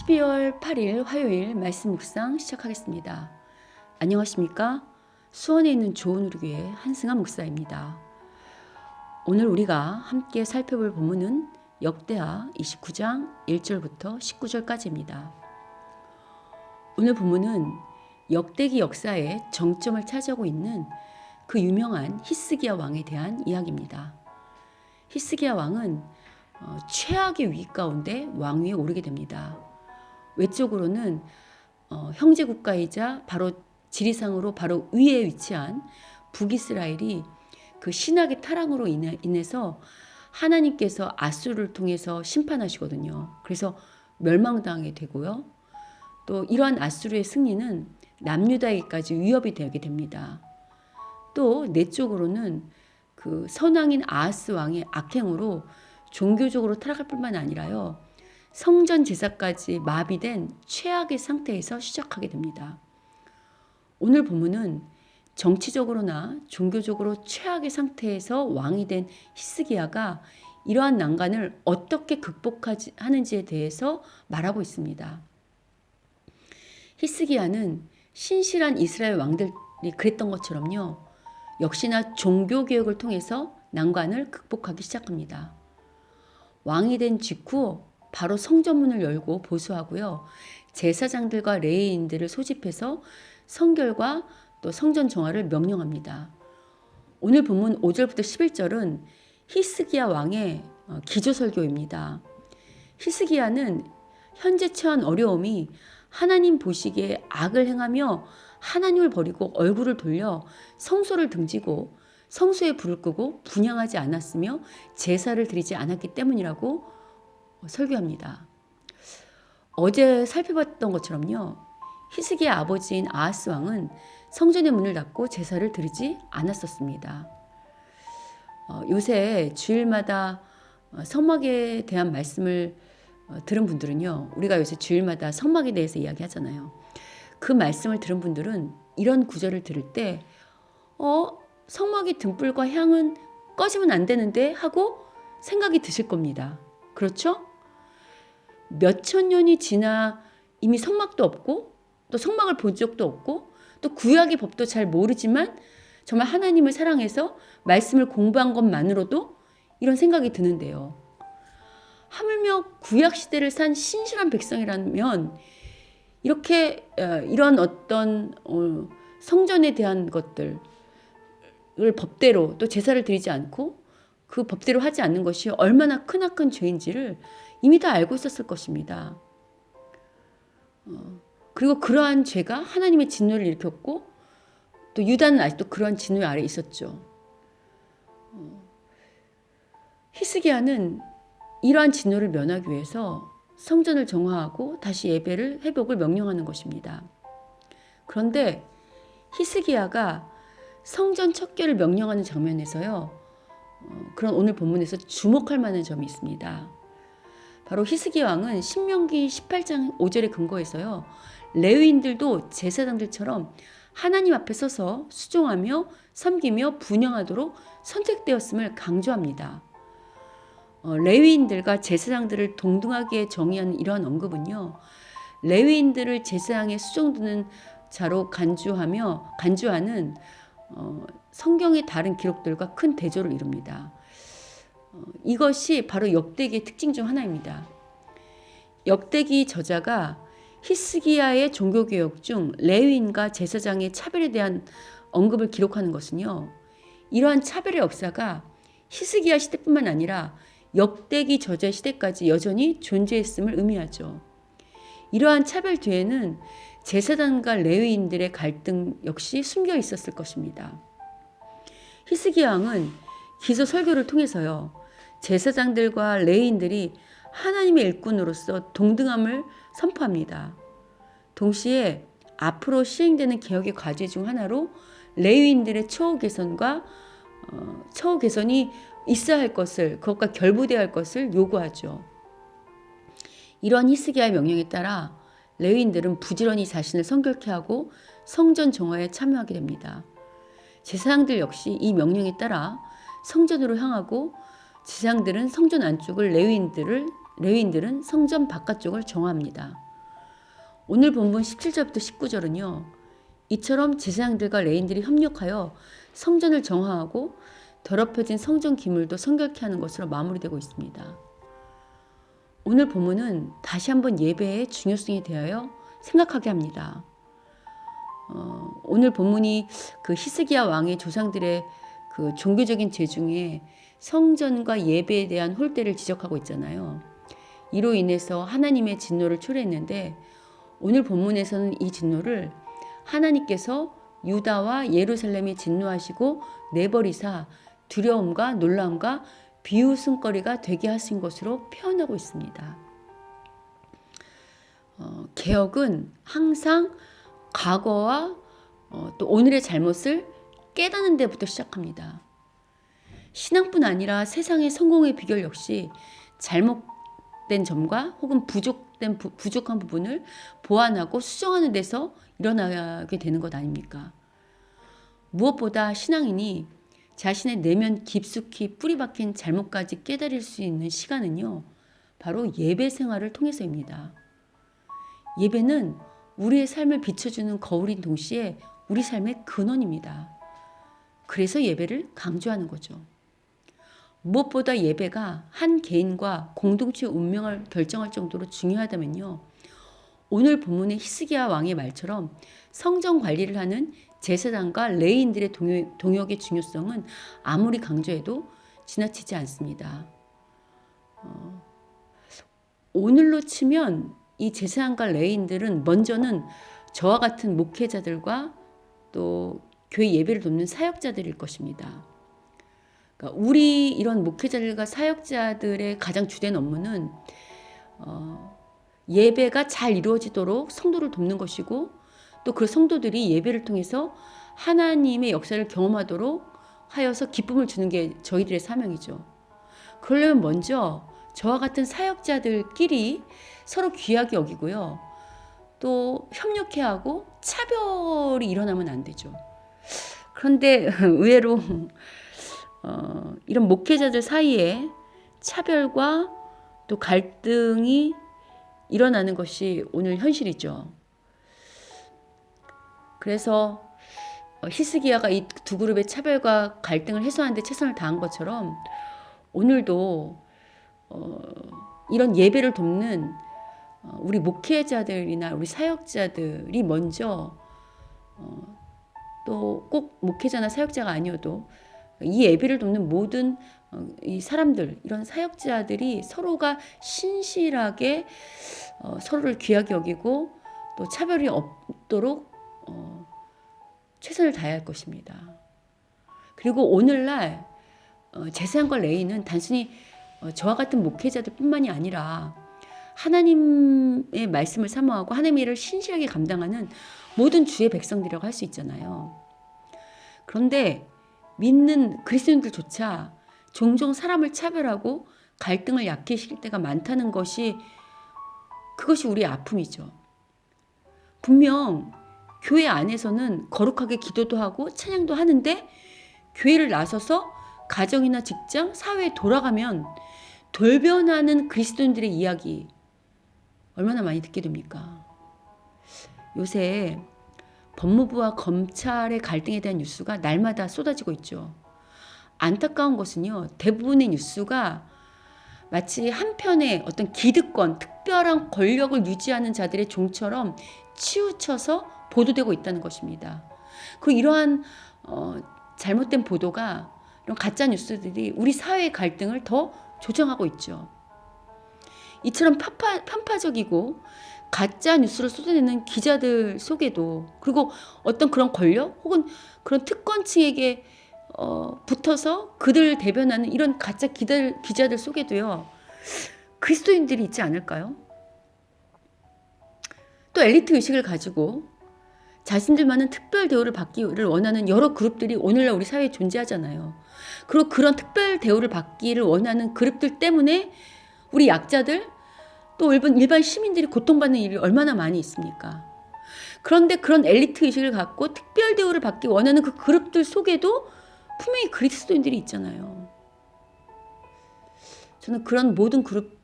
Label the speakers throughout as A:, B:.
A: 12월 8일 화요일 말씀 묵상 시작하겠습니다. 안녕하십니까? 수원에 있는 좋은우리교회 한승환 목사입니다. 오늘 우리가 함께 살펴볼 본문은 역대하 29장 1절부터 19절까지입니다. 오늘 본문은 역대기 역사의 정점을 차지하고 있는 그 유명한 히스기야 왕에 대한 이야기입니다. 히스기야 왕은 최악의 위기 가운데 왕위에 오르게 됩니다. 외적으로는 형제 국가이자 바로 지리상으로 바로 위에 위치한 북이스라엘이 그 신학의 타락으로 인해서 하나님께서 아수르를 통해서 심판하시거든요. 그래서 멸망당하게 되고요. 또 이러한 아수르의 승리는 남유다에게까지 위협이 되게 됩니다. 또 내적으로는 그 선왕인 아하스 왕의 악행으로 종교적으로 타락할 뿐만 아니라요. 성전 제사까지 마비된 최악의 상태에서 시작하게 됩니다. 오늘 본문은 정치적으로나 종교적으로 최악의 상태에서 왕이 된 히스기야가 이러한 난관을 어떻게 극복하는지에 대해서 말하고 있습니다. 히스기야는 신실한 이스라엘 왕들이 그랬던 것처럼요. 역시나 종교개혁을 통해서 난관을 극복하기 시작합니다. 왕이 된 직후 바로 성전문을 열고 보수하고요. 제사장들과 레위인들을 소집해서 성결과 또 성전 정화를 명령합니다. 오늘 본문 5절부터 11절은 히스기야 왕의 기조설교입니다. 히스기야는 현재 처한 어려움이 하나님 보시기에 악을 행하며 하나님을 버리고 얼굴을 돌려 성소를 등지고 성소에 불을 끄고 분향하지 않았으며 제사를 드리지 않았기 때문이라고 설교합니다. 어제 살펴봤던 것처럼요. 히스기야 아버지인 아하스 왕은 성전의 문을 닫고 제사를 드리지 않았었습니다. 요새 주일마다 성막에 대한 말씀을 들은 분들은요. 우리가 요새 주일마다 성막에 대해서 이야기하잖아요. 그 말씀을 들은 분들은 이런 구절을 들을 때 성막의 등불과 향은 꺼지면 안 되는데 하고 생각이 드실 겁니다. 그렇죠? 몇천 년이 지나 이미 성막도 없고 또 성막을 본 적도 없고 또 구약의 법도 잘 모르지만 정말 하나님을 사랑해서 말씀을 공부한 것만으로도 이런 생각이 드는데요. 하물며 구약 시대를 산 신실한 백성이라면 이렇게 이런 어떤 성전에 대한 것들을 법대로 또 제사를 드리지 않고 그 법대로 하지 않는 것이 얼마나 크나큰 죄인지를 이미 다 알고 있었을 것입니다. 그리고 그러한 죄가 하나님의 진노를 일으켰고 또 유다는 아직도 그러한 진노 아래 있었죠. 히스기야는 이러한 진노를 면하기 위해서 성전을 정화하고 다시 예배를 회복을 명령하는 것입니다. 그런데 히스기야가 성전 척결을 명령하는 장면에서요. 그런 오늘 본문에서 주목할 만한 점이 있습니다. 바로 히스기야 왕은 신명기 18장 5절에 근거해서요. 레위인들도 제사장들처럼 하나님 앞에 서서 수종하며 섬기며 분향하도록 선택되었음을 강조합니다. 레위인들과 제사장들을 동등하게 정의하는 이러한 언급은요. 레위인들을 제사장에 수종드는 자로 간주하는 성경의 다른 기록들과 큰 대조를 이룹니다. 이것이 바로 역대기의 특징 중 하나입니다. 역대기 저자가 히스기야의 종교개혁 중 레위인과 제사장의 차별에 대한 언급을 기록하는 것은요. 이러한 차별의 역사가 히스기야 시대뿐만 아니라 역대기 저자 시대까지 여전히 존재했음을 의미하죠. 이러한 차별 뒤에는 제사장과 레위인들의 갈등 역시 숨겨 있었을 것입니다. 히스기야 왕은 기소 설교를 통해서요. 제사장들과 레위인들이 하나님의 일꾼으로서 동등함을 선포합니다. 동시에 앞으로 시행되는 개혁의 과제 중 하나로 레위인들의 처우 개선이 있어야 할 것을 그것과 결부되어야 할 것을 요구하죠. 이러한 히스기야의 명령에 따라 레위인들은 부지런히 자신을 성결케 하고 성전 정화에 참여하게 됩니다. 제사장들 역시 이 명령에 따라 성전으로 향하고 제사장들은 성전 안쪽을 레위인들은 성전 바깥쪽을 정화합니다. 오늘 본문 17절부터 19절은요. 이처럼 제사장들과 레인들이 협력하여 성전을 정화하고 더럽혀진 성전 기물도 성결케 하는 것으로 마무리되고 있습니다. 오늘 본문은 다시 한번 예배의 중요성에 대하여 생각하게 합니다. 오늘 본문이 그 히스기야 왕의 조상들의 그 종교적인 죄 중에 성전과 예배에 대한 홀대를 지적하고 있잖아요. 이로 인해서 하나님의 진노를 초래했는데 오늘 본문에서는 이 진노를 하나님께서 유다와 예루살렘에 진노하시고 내버리사 두려움과 놀라움과 비웃음거리가 되게 하신 것으로 표현하고 있습니다. 개혁은 항상 과거와 또 오늘의 잘못을 깨닫는 데부터 시작합니다. 신앙뿐 아니라 세상의 성공의 비결 역시 잘못된 점과 혹은 부족한 부분을 보완하고 수정하는 데서 일어나게 되는 것 아닙니까? 무엇보다 신앙인이 자신의 내면 깊숙이 뿌리박힌 잘못까지 깨달을 수 있는 시간은요, 바로 예배 생활을 통해서입니다. 예배는 우리의 삶을 비춰주는 거울인 동시에 우리 삶의 근원입니다. 그래서 예배를 강조하는 거죠. 무엇보다 예배가 한 개인과 공동체의 운명을 결정할 정도로 중요하다면요. 오늘 본문의 히스기야 왕의 말처럼 성전 관리를 하는 제사장과 레위인들의 동역의 중요성은 아무리 강조해도 지나치지 않습니다. 오늘로 치면 이 제사장과 레위인들은 먼저는 저와 같은 목회자들과 또 교회 예배를 돕는 사역자들일 것입니다. 그러니까 우리 이런 목회자들과 사역자들의 가장 주된 업무는 예배가 잘 이루어지도록 성도를 돕는 것이고 또 그 성도들이 예배를 통해서 하나님의 역사를 경험하도록 하여서 기쁨을 주는 게 저희들의 사명이죠. 그러려면 먼저 저와 같은 사역자들끼리 서로 귀하게 여기고요. 또 협력해야 하고 차별이 일어나면 안 되죠. 그런데 의외로 이런 목회자들 사이에 차별과 또 갈등이 일어나는 것이 오늘 현실이죠. 그래서 히스기야가 이 두 그룹의 차별과 갈등을 해소하는 데 최선을 다한 것처럼 오늘도 이런 예배를 돕는 우리 목회자들이나 우리 사역자들이 먼저 또 꼭 목회자나 사역자가 아니어도 이 예배를 돕는 모든 이 사람들, 이런 사역자들이 서로가 신실하게 서로를 귀하게 여기고 또 차별이 없도록 최선을 다해야 할 것입니다. 그리고 오늘날 제사장과 레위는 단순히 저와 같은 목회자들 뿐만이 아니라 하나님의 말씀을 사모하고 하나님의 일을 신실하게 감당하는 모든 주의 백성들이라고 할 수 있잖아요. 그런데 믿는 그리스도인들조차 종종 사람을 차별하고 갈등을 야기시킬 때가 많다는 그것이 우리의 아픔이죠. 분명 교회 안에서는 거룩하게 기도도 하고 찬양도 하는데 교회를 나서서 가정이나 직장, 사회에 돌아가면 돌변하는 그리스도인들의 이야기 얼마나 많이 듣게 됩니까? 요새 법무부와 검찰의 갈등에 대한 뉴스가 날마다 쏟아지고 있죠. 안타까운 것은요, 대부분의 뉴스가 마치 한편의 어떤 기득권, 특별한 권력을 유지하는 자들의 종처럼 치우쳐서 보도되고 있다는 것입니다. 이러한 잘못된 보도가, 이런 가짜 뉴스들이 우리 사회의 갈등을 더 조장하고 있죠. 이처럼 편파적이고 가짜 뉴스를 쏟아내는 기자들 속에도, 그리고 어떤 그런 권력 혹은 그런 특권층에게 붙어서 그들을 대변하는 이런 가짜 기자들 속에도요, 그리스도인들이 있지 않을까요? 또 엘리트 의식을 가지고 자신들만은 특별 대우를 받기를 원하는 여러 그룹들이 오늘날 우리 사회에 존재하잖아요. 그리고 그런 특별 대우를 받기를 원하는 그룹들 때문에 우리 약자들, 또 일반 시민들이 고통받는 일이 얼마나 많이 있습니까? 그런데 그런 엘리트 의식을 갖고 특별 대우를 받기 원하는 그 그룹들 속에도 분명히 그리스도인들이 있잖아요. 저는 그런 모든 그룹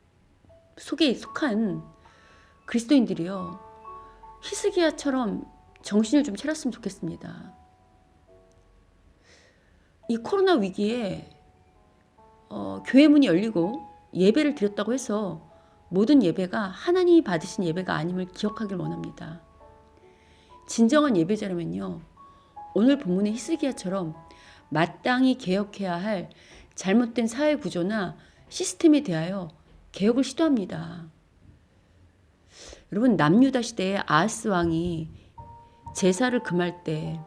A: 속에 속한 그리스도인들이요, 히스기야처럼 정신을 좀 차렸으면 좋겠습니다. 이 코로나 위기에 교회 문이 열리고 예배를 드렸다고 해서 모든 예배가 하나님이 받으신 예배가 아님을 기억하길 원합니다. 진정한 예배자라면요, 오늘 본문의 히스기야처럼 마땅히 개혁해야 할 잘못된 사회 구조나 시스템에 대하여 개혁을 시도합니다. 여러분, 남유다 시대에 아하스 왕이 제사를 금할 때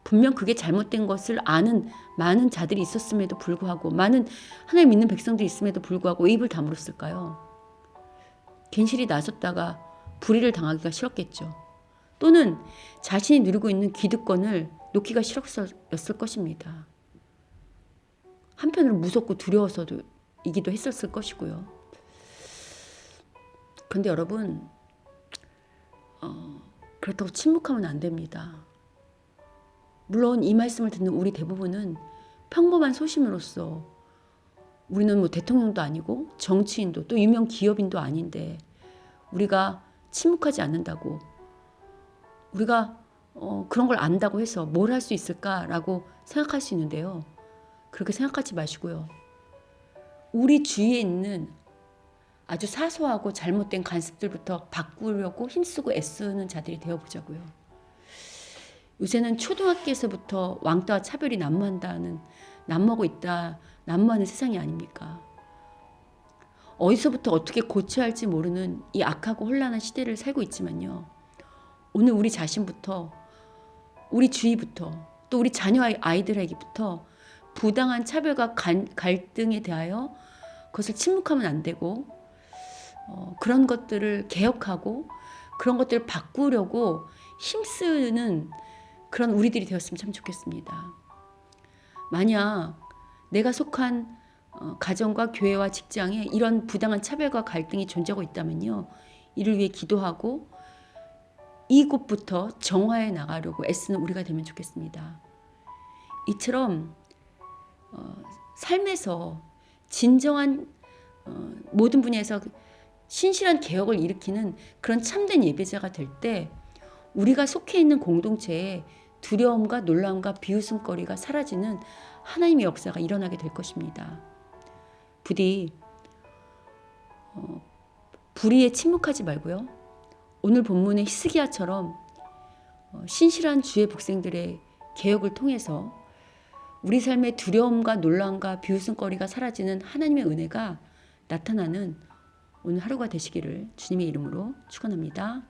A: 분명 그게 잘못된 것을 아는 많은 자들이 있었음에도 불구하고, 많은 하나님 믿는 백성들이 있음에도 불구하고 왜 입을 다물었을까요? 괜시리 나섰다가 불의를 당하기가 싫었겠죠. 또는 자신이 누리고 있는 기득권을 놓기가 싫었을 것입니다. 한편으로 무섭고 두려워서도 이기도 했었을 것이고요. 그런데 여러분, 그렇다고 침묵하면 안 됩니다. 물론 이 말씀을 듣는 우리 대부분은 평범한 소심으로서 우리는 뭐 대통령도 아니고 정치인도 또 유명 기업인도 아닌데 우리가 침묵하지 않는다고, 우리가 그런 걸 안다고 해서 뭘 할 수 있을까라고 생각할 수 있는데요. 그렇게 생각하지 마시고요. 우리 주위에 있는 아주 사소하고 잘못된 관습들부터 바꾸려고 힘쓰고 애쓰는 자들이 되어보자고요. 요새는 초등학교에서부터 왕따와 차별이 난무하고 있다, 난무하는 세상이 아닙니까? 어디서부터 어떻게 고쳐야 할지 모르는 이 악하고 혼란한 시대를 살고 있지만요. 오늘 우리 자신부터, 우리 주위부터, 또 우리 자녀 아이들에게부터 부당한 차별과 갈등에 대하여 그것을 침묵하면 안 되고, 그런 것들을 개혁하고 그런 것들을 바꾸려고 힘쓰는 그런 우리들이 되었으면 참 좋겠습니다. 만약 내가 속한 가정과 교회와 직장에 이런 부당한 차별과 갈등이 존재하고 있다면요, 이를 위해 기도하고 이곳부터 정화해 나가려고 애쓰는 우리가 되면 좋겠습니다. 이처럼 삶에서 진정한 모든 분야에서 신실한 개혁을 일으키는 그런 참된 예배자가 될 때 우리가 속해 있는 공동체에 두려움과 놀라움과 비웃음거리가 사라지는 하나님의 역사가 일어나게 될 것입니다. 부디 불의에 침묵하지 말고요, 오늘 본문의 히스기야처럼 신실한 주의 백성들의 개혁을 통해서 우리 삶의 두려움과 놀라움과 비웃음거리가 사라지는 하나님의 은혜가 나타나는 오늘 하루가 되시기를 주님의 이름으로 축원합니다.